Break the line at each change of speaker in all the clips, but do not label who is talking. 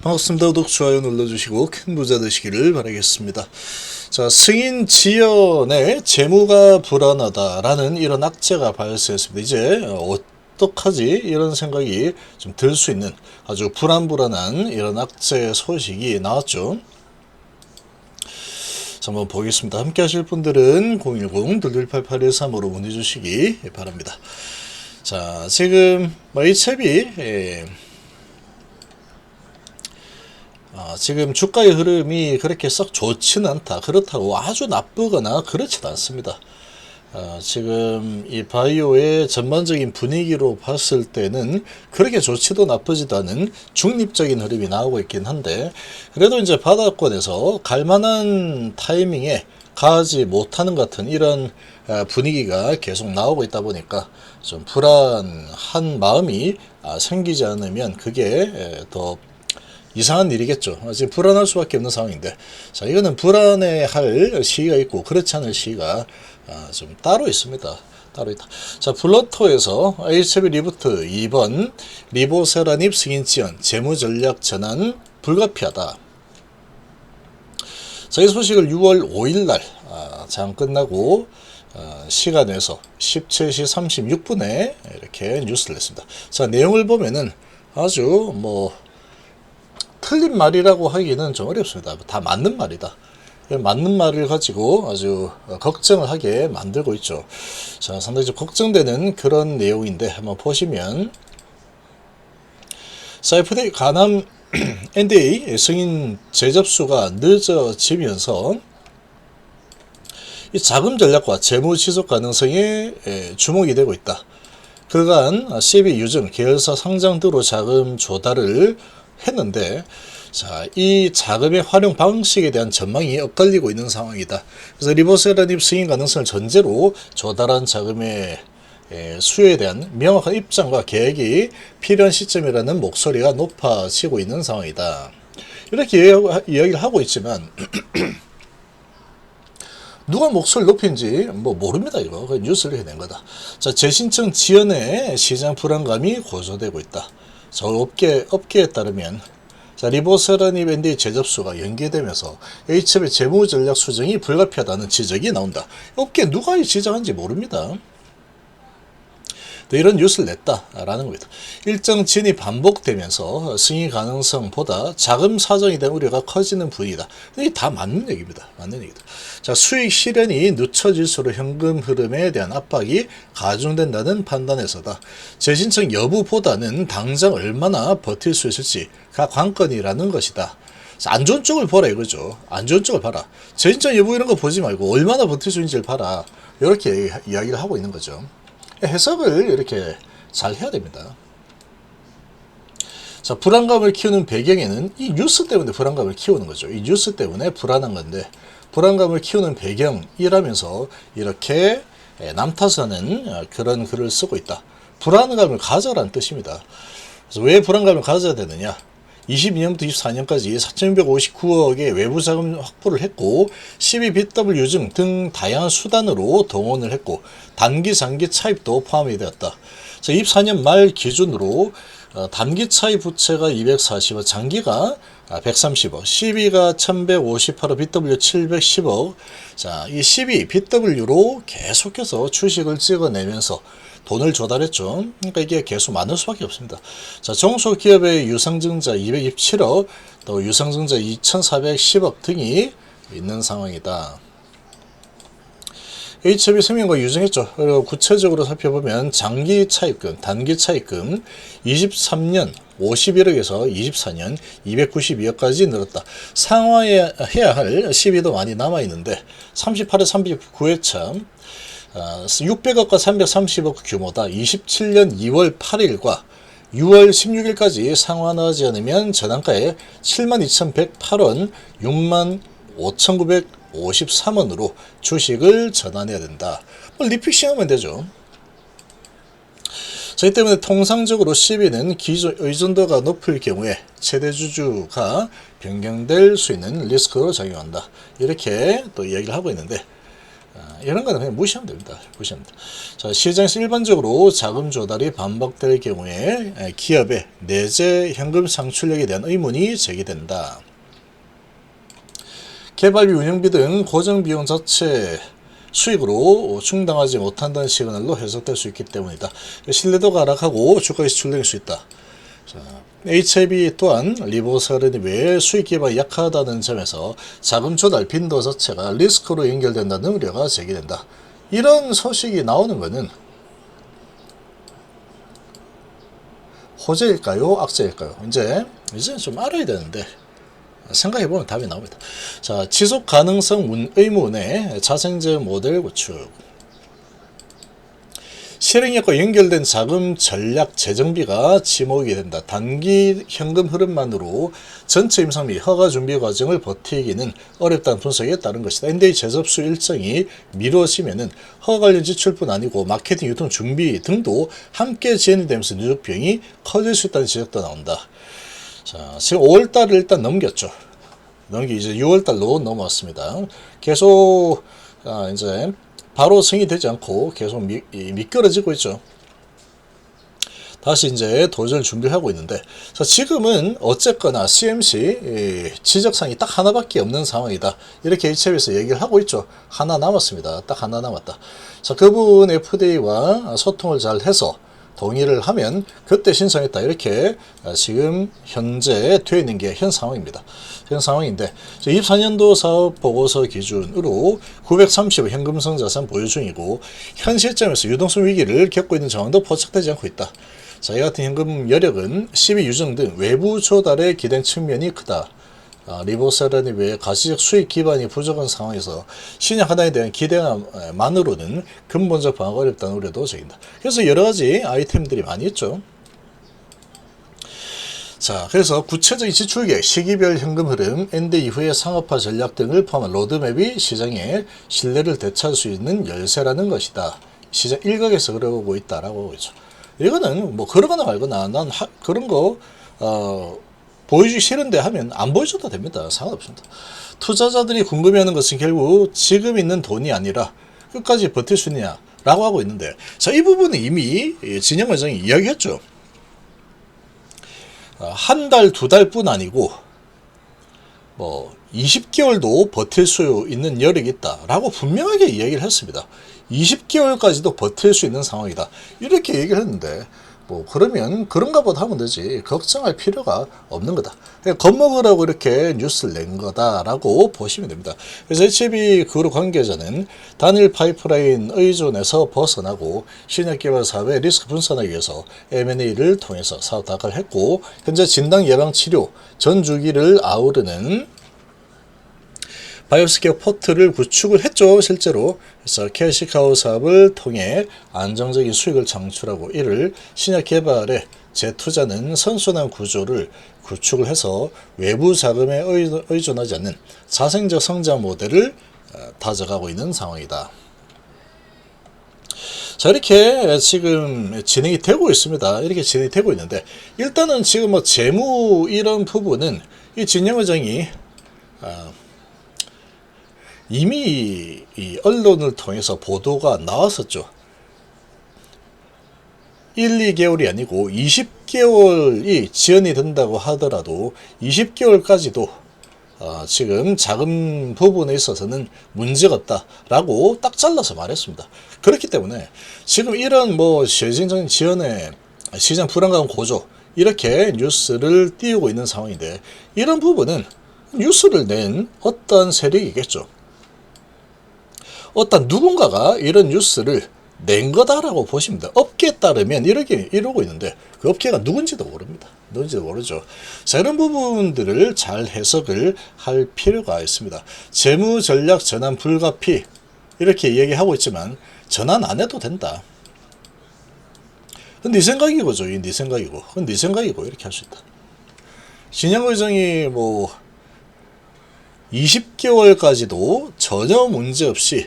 반갑습니다. 구독, 좋아요 눌러주시고 큰 부자 되시기를 바라겠습니다. 자, 승인 지연의 재무가 불안하다라는 이런 악재가 발생했습니다. 이제 어떡하지? 이런 생각이 좀 들 수 있는 아주 불안한 이런 악재 소식이 나왔죠. 자, 한번 보겠습니다. 함께 하실 분들은 010-2288-13으로 문의 주시기 바랍니다. 자, 지금 HLB 지금 주가의 흐름이 그렇게 썩 좋지는 않다. 그렇다고 아주 나쁘거나 그렇지도 않습니다. 지금 이 바이오의 전반적인 분위기로 봤을 때는 그렇게 좋지도 나쁘지도 않은 중립적인 흐름이 나오고 있긴 한데, 그래도 이제 바닥권에서 갈만한 타이밍에 가지 못하는 것 같은 이런 분위기가 계속 나오고 있다 보니까 좀 불안한 마음이 생기지 않으면 그게 더 이상한 일이겠죠. 지금 불안할 수밖에 없는 상황인데, 자, 이거는 불안해할 시기가 있고 그렇지 않을 시기가 좀 따로 있습니다. 따로 있다. 자, 플러토에서 HLB 리부트 2번 리보세라닙 승인 지연 재무전략 전환 불가피하다. 자, 이 소식을 6월 5일 날 장 끝나고 시간에서 17시 36분에 이렇게 뉴스를 냈습니다. 자, 내용을 보면은 아주 틀린 말이라고 하기는 좀 어렵습니다. 다 맞는 말이다. 맞는 말을 가지고 아주 걱정을 하게 만들고 있죠. 자, 상당히 좀 걱정되는 그런 내용인데 한번 보시면, FDA 간암 NDA 승인 재접수가 늦어지면서 이 자금 전략과 재무 지속 가능성에 주목이 되고 있다. 그간 CB 유증 계열사 상장 등으로 자금 조달을 했는데, 자, 이 자금의 활용 방식에 대한 전망이 엇갈리고 있는 상황이다. 그래서 리보세라닙 승인 가능성을 전제로 조달한 자금의 수요에 대한 명확한 입장과 계획이 필요한 시점이라는 목소리가 높아지고 있는 상황이다. 이렇게 이야기를 하고 있지만 누가 목소리를 높인지 모릅니다. 이거 뉴스를 해낸 거다. 자, 재신청 지연의 시장 불안감이 고조되고 있다. 자, 업계에 따르면, 자, 리보세라닙 NDA 재접수가 연기되면서 HLB 재무전략 수정이 불가피하다는 지적이 나온다. 업계 누가 지적한지 모릅니다. 이런 뉴스를 냈다라는 겁니다. 일정 진이 반복되면서 승인 가능성보다 자금 사정에 대한 우려가 커지는 분위기다. 이게 다 맞는 얘기입니다. 맞는 얘기다. 자, 수익 실현이 늦춰질수록 현금 흐름에 대한 압박이 가중된다는 판단에서다. 재신청 여부보다는 당장 얼마나 버틸 수 있을지가 관건이라는 것이다. 안 좋은 쪽을 보라 이거죠. 안 좋은 쪽을 봐라. 재신청 여부 이런 거 보지 말고 얼마나 버틸 수 있는지를 봐라. 이렇게 이야기를 하고 있는 거죠. 해석을 이렇게 잘 해야 됩니다. 자, 불안감을 키우는 배경에는 이 뉴스 때문에 불안감을 키우는 거죠. 이 뉴스 때문에 불안한 건데, 불안감을 키우는 배경이라면서 이렇게 남 탓하는 그런 글을 쓰고 있다. 불안감을 가져라는 뜻입니다. 그래서 왜 불안감을 가져야 되느냐? 22년부터 24년까지 4,659억의 외부 자금 확보를 했고, 12BW 유증 등 다양한 수단으로 동원을 했고, 단기 장기 차입도 포함이 되었다. 24년 말 기준으로 단기 차입 부채가 240억, 장기가 130억, 12가 1158억, BW 710억. 자, 이 12 BW로 계속해서 주식을 찍어내면서 돈을 조달했죠. 그러니까 이게 계속 많을 수밖에 없습니다. 자, 종속기업의 유상증자 227억, 또 유상증자 2410억 등이 있는 상황이다. HLB 승인과 유증했죠. 그리고 구체적으로 살펴보면 장기 차입금, 단기 차입금 23년 51억에서 24년 292억까지 늘었다. 상환해야 할 시비도 많이 남아있는데 38회 39회 참 600억과 330억 규모다. 27년 2월 8일과 6월 16일까지 상환하지 않으면 전환가에 72,108원, 65,953원으로 주식을 전환해야 된다. 리픽싱하면 되죠. 자, 이 때문에 통상적으로 시비는 기존 의존도가 높을 경우에 최대 주주가 변경될 수 있는 리스크로 작용한다. 이렇게 또 이야기를 하고 있는데, 이런 거는 그냥 무시하면 됩니다. 무시하면 됩니다. 자, 시장에서 일반적으로 자금 조달이 반복될 경우에 기업의 내재 현금 상출력에 대한 의문이 제기된다. 개발비, 운영비 등 고정 비용 자체 수익으로 충당하지 못한다는 시그널로 해석될 수 있기 때문이다. 신뢰도가 하락하고 주가에서 출렁일 수 있다. 자, HIB 또한 리보사르니 외에 수익 기반이 약하다는 점에서 자금 조달 빈도 자체가 리스크로 연결된다는 우려가 제기된다. 이런 소식이 나오는 것은 호재일까요? 악재일까요? 이제 좀 알아야 되는데 생각해보면 답이 나옵니다. 자, 지속 가능성 의문의 자생제 모델 구축. 실행력과 연결된 자금 전략 재정비가 지목이 된다. 단기 현금 흐름만으로 전체 임상 및 허가 준비 과정을 버티기는 어렵다는 분석에 따른 것이다. NDA 재접수 일정이 미뤄지면은 허가 관련 지출뿐 아니고 마케팅, 유통, 준비 등도 함께 진행이 되면서 누적 비용이 커질 수 있다는 지적도 나온다. 자, 지금 5월달을 일단 넘겼죠. 이제 6월달로 넘어왔습니다. 계속 이제 바로 승인되지 않고 계속 미끄러지고 있죠. 다시 이제 도전을 준비하고 있는데, 자, 지금은 어쨌거나 CMC 지적사항이 딱 하나밖에 없는 상황이다. 이렇게 HIB에서 얘기를 하고 있죠. 하나 남았습니다. 딱 하나 남았다. 자, 그 부분 FDA와 소통을 잘 해서 동의를 하면 그때 신청했다. 이렇게 지금 현재 되어 있는 게 현 상황입니다. 현 상황인데 24년도 사업 보고서 기준으로 930의 현금성 자산 보유 중이고 현 시점에서 유동성 위기를 겪고 있는 상황도 포착되지 않고 있다. 자, 이 같은 현금 여력은 12 유정 등 외부 조달에 기댄 측면이 크다. 리보사르니 외에 가시적 수익 기반이 부족한 상황에서 신약 하나에 대한 기대만으로는 근본적 방어가 어렵다는 우려도 제긴다. 그래서 여러 가지 아이템들이 많이 있죠. 자, 그래서 구체적인 지출 계획, 시기별 현금 흐름, 엔드 이후의 상업화 전략 등을 포함한 로드맵이 시장에 신뢰를 되찾을 수 있는 열쇠라는 것이다. 시장 일각에서 그러고 있다라고 하고 있죠. 이거는 뭐 그러거나 말거나 난 그런 거 보여주기 싫은데 하면 안 보여줘도 됩니다. 상관없습니다. 투자자들이 궁금해하는 것은 결국 지금 있는 돈이 아니라 끝까지 버틸 수 있느냐라고 하고 있는데, 자, 이 부분은 이미 진영 회장이 이야기했죠. 한 달, 두 달뿐 아니고 뭐 20개월도 버틸 수 있는 여력이 있다라고 분명하게 이야기를 했습니다. 20개월까지도 버틸 수 있는 상황이다. 이렇게 얘기를 했는데 뭐 그러면 그런가 보다 하면 되지 걱정할 필요가 없는 거다. 겁먹으라고 이렇게 뉴스를 낸 거다라고 보시면 됩니다. 그래서 HIB 그룹 관계자는 단일 파이프라인 의존에서 벗어나고 신약 개발 사업의 리스크 분산하기 위해서 M&A를 통해서 사업 다각을 했고 현재 진단 예방 치료 전 주기를 아우르는 바이오스케어 포트를 구축을 했죠, 실제로. 그래서 캐시카우 사업을 통해 안정적인 수익을 창출하고 이를 신약 개발에 재투자는 선순환 구조를 구축을 해서 외부 자금에 의존하지 않는 자생적 성장 모델을 다져가고 있는 상황이다. 자, 이렇게 지금 진행이 되고 있습니다. 이렇게 진행이 되고 있는데, 일단은 지금 뭐 재무 이런 부분은 이 진영 회장이 이미 이 언론을 통해서 보도가 나왔었죠. 1, 2개월이 아니고 20개월이 지연이 된다고 하더라도 20개월까지도 지금 자금 부분에 있어서는 문제가 없다라고 딱 잘라서 말했습니다. 그렇기 때문에 지금 이런 뭐 시행적인 지연에 시장 불안감 고조 이렇게 뉴스를 띄우고 있는 상황인데, 이런 부분은 뉴스를 낸 어떤 세력이겠죠. 어떤 누군가가 이런 뉴스를 낸 거다라고 보시면 돼요. 업계에 따르면 이러고 있는데 그 업계가 누군지도 모릅니다. 누군지도 모르죠. 자, 이런 부분들을 잘 해석을 할 필요가 있습니다. 재무 전략 전환 불가피 이렇게 얘기하고 있지만 전환 안 해도 된다. 그건 네 생각이고죠. 네 생각이고. 그건 네 생각이고 이렇게 할 수 있다. 진영 의장이 뭐 20개월까지도 전혀 문제 없이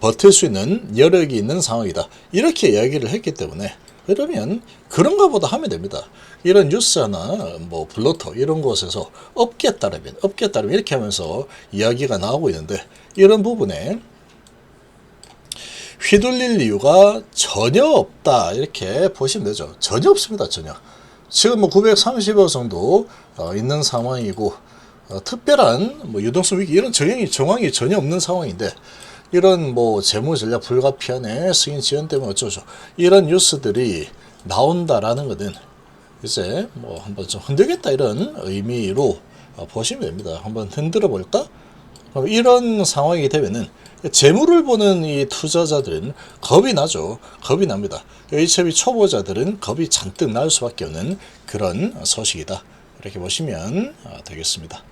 버틸 수 있는 여력이 있는 상황이다. 이렇게 이야기를 했기 때문에 그러면 그런가 보다 하면 됩니다. 이런 뉴스나 뭐 블로터 이런 곳에서 업계에 따르면 이렇게 하면서 이야기가 나오고 있는데, 이런 부분에 휘둘릴 이유가 전혀 없다 이렇게 보시면 되죠. 전혀 없습니다. 전혀. 지금 뭐 930억 정도 있는 상황이고 특별한 뭐 유동성 위기 이런 정황이 전혀 없는 상황인데 이런 뭐 재무 전략 불가피하네 승인 지연 때문에 어쩌죠 이런 뉴스들이 나온다라는 것은 이제 뭐 한번 좀 흔들겠다 이런 의미로 보시면 됩니다. 한번 흔들어 볼까? 이런 상황이 되면은 재물을 보는 이 투자자들은 겁이 나죠. 겁이 납니다. HB 초보자들은 겁이 잔뜩 날 수밖에 없는 그런 소식이다. 이렇게 보시면 되겠습니다.